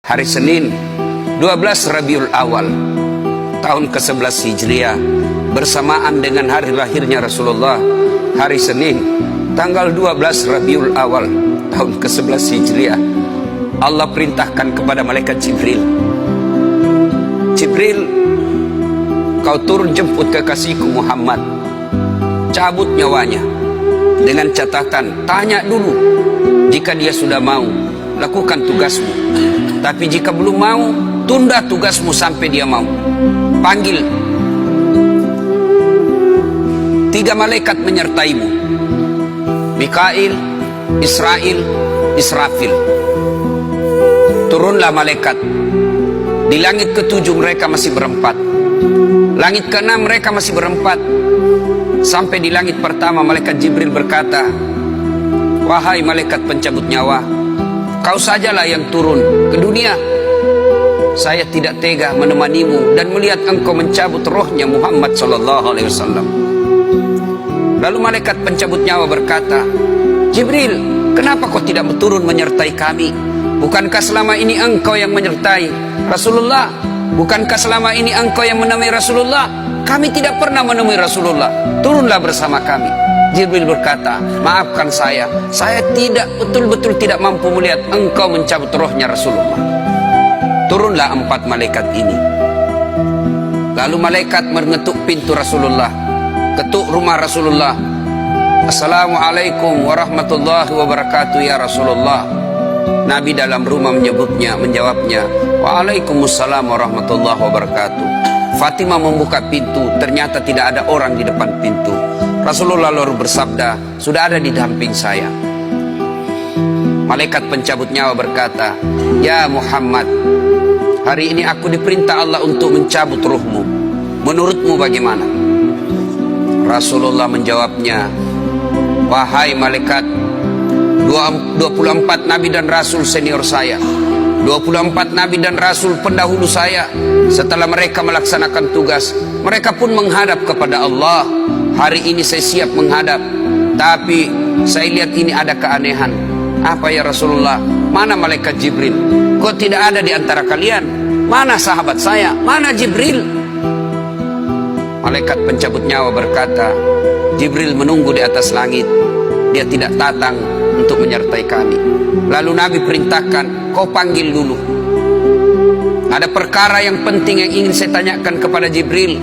hari Senin 12 Rabiul Awal tahun ke-11 Hijriah, bersamaan dengan hari lahirnya Rasulullah, hari Senin tanggal 12 Rabiul Awal tahun ke-11 Hijriah, Allah perintahkan kepada malaikat Jibril, Jibril, kau turun jemput kekasihku Muhammad, cabut nyawanya, dengan catatan tanya dulu, jika dia sudah mau lakukan tugasmu, tapi jika belum mau tunda tugasmu sampai dia mau. Panggil 3 malaikat menyertaimu, Mikail, Israel, Israfil. Turunlah malaikat. Di langit ke-7 mereka masih berempat, langit ke-6 mereka masih berempat. Sampai di langit pertama malaikat Jibril berkata, wahai malaikat pencabut nyawa, kau sajalah yang turun ke dunia. Saya tidak tega menemanimu dan melihat engkau mencabut rohnya Muhammad SAW. Lalu malaikat pencabut nyawa berkata, Jibril, kenapa kau tidak turun menyertai kami? Bukankah selama ini engkau yang menyertai Rasulullah? Bukankah selama ini engkau yang menemui Rasulullah? Kami tidak pernah menemui Rasulullah. Turunlah bersama kami. Jibril berkata, maafkan saya tidak betul-betul tidak mampu melihat engkau mencabut rohnya Rasulullah. Turunlah 4 malaikat ini. Lalu malaikat mengetuk pintu Rasulullah, ketuk rumah Rasulullah. Assalamualaikum warahmatullahi wabarakatuh ya Rasulullah. Nabi dalam rumah menjawabnya, waalaikumsalam warahmatullahi wabarakatuh. Fatimah membuka pintu, ternyata tidak ada orang di depan pintu. Rasulullah lalu bersabda, sudah ada di samping saya. Malaikat pencabut nyawa berkata, ya Muhammad, hari ini aku diperintah Allah untuk mencabut ruhmu. Menurutmu bagaimana? Rasulullah menjawabnya, wahai malaikat, 24 nabi dan rasul senior saya, 24 nabi dan rasul pendahulu saya, setelah mereka melaksanakan tugas, mereka pun menghadap kepada Allah. Hari ini saya siap menghadap, tapi saya lihat ini ada keanehan. Apa ya Rasulullah? Mana malaikat Jibril? Kok tidak ada di antara kalian? Mana sahabat saya? Mana Jibril? Malaikat pencabut nyawa berkata, Jibril menunggu di atas langit, dia tidak datang untuk menyertai kami. Lalu Nabi perintahkan, kau panggil dulu. Ada perkara yang penting yang ingin saya tanyakan kepada Jibril.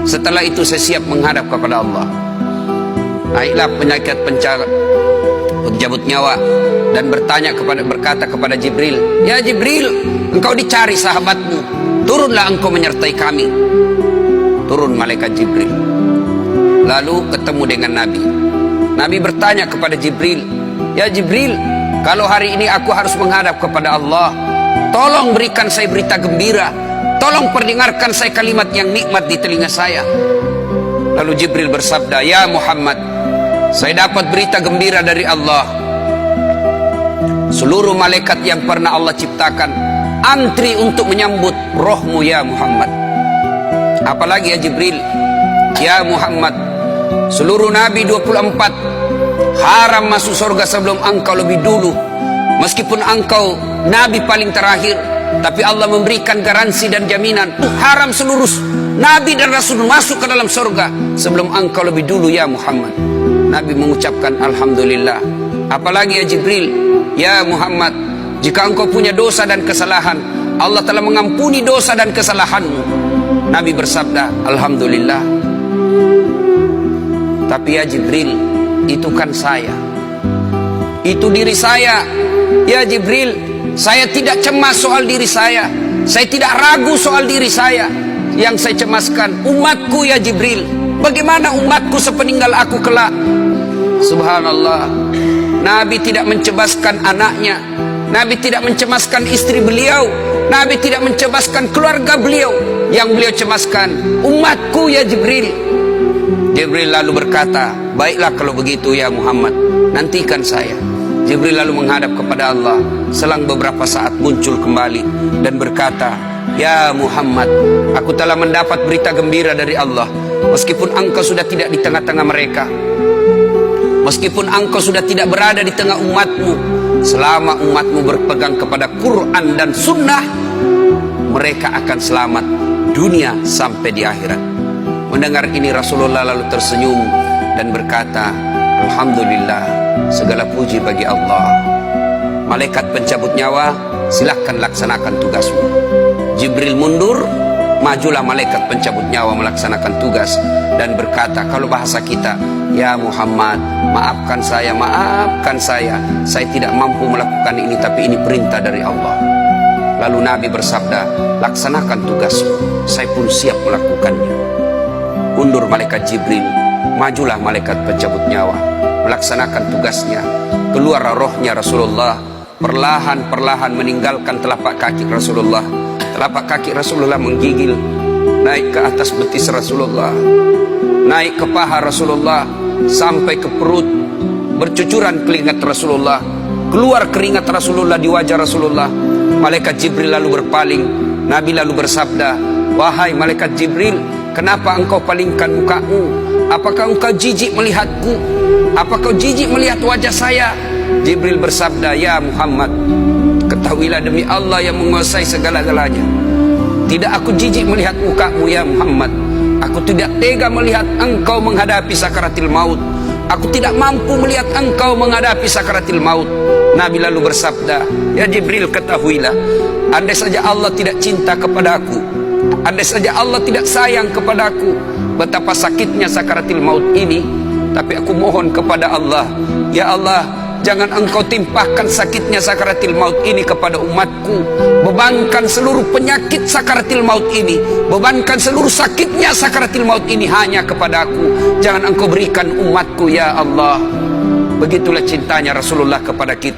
Setelah itu saya siap menghadap kepada Allah. Naiklah malaikat pencabut nyawa dan berkata kepada Jibril, ya Jibril, engkau dicari sahabatmu, turunlah engkau menyertai kami. Turun malaikat Jibril, lalu ketemu dengan Nabi. Nabi bertanya kepada Jibril, ya Jibril, kalau hari ini aku harus menghadap kepada Allah, tolong berikan saya berita gembira, tolong perdengarkan saya kalimat yang nikmat di telinga saya. Lalu Jibril bersabda, ya Muhammad, saya dapat berita gembira dari Allah. Seluruh malaikat yang pernah Allah ciptakan antri untuk menyambut rohmu ya Muhammad. Apalagi ya Jibril, ya Muhammad, seluruh nabi 24 haram masuk surga sebelum engkau lebih dulu. Meskipun engkau nabi paling terakhir, tapi Allah memberikan garansi dan jaminan, haram seluruh nabi dan rasul masuk ke dalam surga sebelum engkau lebih dulu ya Muhammad. Nabi mengucapkan alhamdulillah. Apalagi ya Jibril, ya Muhammad, jika engkau punya dosa dan kesalahan, Allah telah mengampuni dosa dan kesalahanmu. Nabi bersabda alhamdulillah. Tapi ya Jibril, itu kan saya, itu diri saya. Ya Jibril, saya tidak cemas soal diri saya tidak ragu soal diri saya. Yang saya cemaskan umatku ya Jibril. Bagaimana umatku sepeninggal aku kelak? Subhanallah, Nabi tidak mencemaskan anaknya, Nabi tidak mencemaskan istri beliau, Nabi tidak mencemaskan keluarga beliau. Yang beliau cemaskan umatku ya Jibril. Jibril lalu berkata, baiklah kalau begitu ya Muhammad, nantikan saya. Jibril lalu menghadap kepada Allah. Selang beberapa saat muncul kembali dan berkata, ya Muhammad, aku telah mendapat berita gembira dari Allah. Meskipun engkau sudah tidak di tengah-tengah mereka, meskipun engkau sudah tidak berada di tengah umatmu, selama umatmu berpegang kepada Quran dan Sunnah, mereka akan selamat dunia sampai di akhirat. Mendengar ini Rasulullah lalu tersenyum dan berkata, Alhamdulillah, segala puji bagi Allah. Malaikat pencabut nyawa, silahkan laksanakan tugasmu. Jibril mundur, majulah malaikat pencabut nyawa melaksanakan tugas dan berkata, kalau bahasa kita, ya Muhammad, maafkan saya, saya tidak mampu melakukan ini, tapi ini perintah dari Allah. Lalu Nabi bersabda, laksanakan tugasmu, saya pun siap melakukannya. Mundur malaikat Jibril, majulah malaikat pencabut nyawa melaksanakan tugasnya. Keluar rohnya Rasulullah, perlahan-perlahan meninggalkan telapak kaki Rasulullah. Telapak kaki Rasulullah menggigil naik ke atas betis Rasulullah, naik ke paha Rasulullah, sampai ke perut. Bercucuran keringat Rasulullah, keluar keringat Rasulullah di wajah Rasulullah. Malaikat Jibril lalu berpaling. Nabi lalu bersabda, wahai malaikat Jibril, kenapa engkau palingkan mukamu? Apakah engkau jijik melihatku? Apakah kau jijik melihat wajah saya? Jibril bersabda, ya Muhammad, ketahuilah demi Allah yang menguasai segala-galanya, tidak aku jijik melihat mukamu ya Muhammad. Aku tidak tega melihat engkau menghadapi sakaratil maut. Aku tidak mampu melihat engkau menghadapi sakaratil maut. Nabi lalu bersabda, ya Jibril, ketahuilah, andai saja Allah tidak cinta kepadaku, andai saja Allah tidak sayang kepadaku, betapa sakitnya sakaratil maut ini, tapi aku mohon kepada Allah, ya Allah, jangan engkau timpahkan sakitnya sakaratil maut ini kepada umatku. Bebankan seluruh penyakit sakaratil maut ini, bebankan seluruh sakitnya sakaratil maut ini hanya kepada aku. Jangan engkau berikan umatku ya Allah. Begitulah cintanya Rasulullah kepada kita.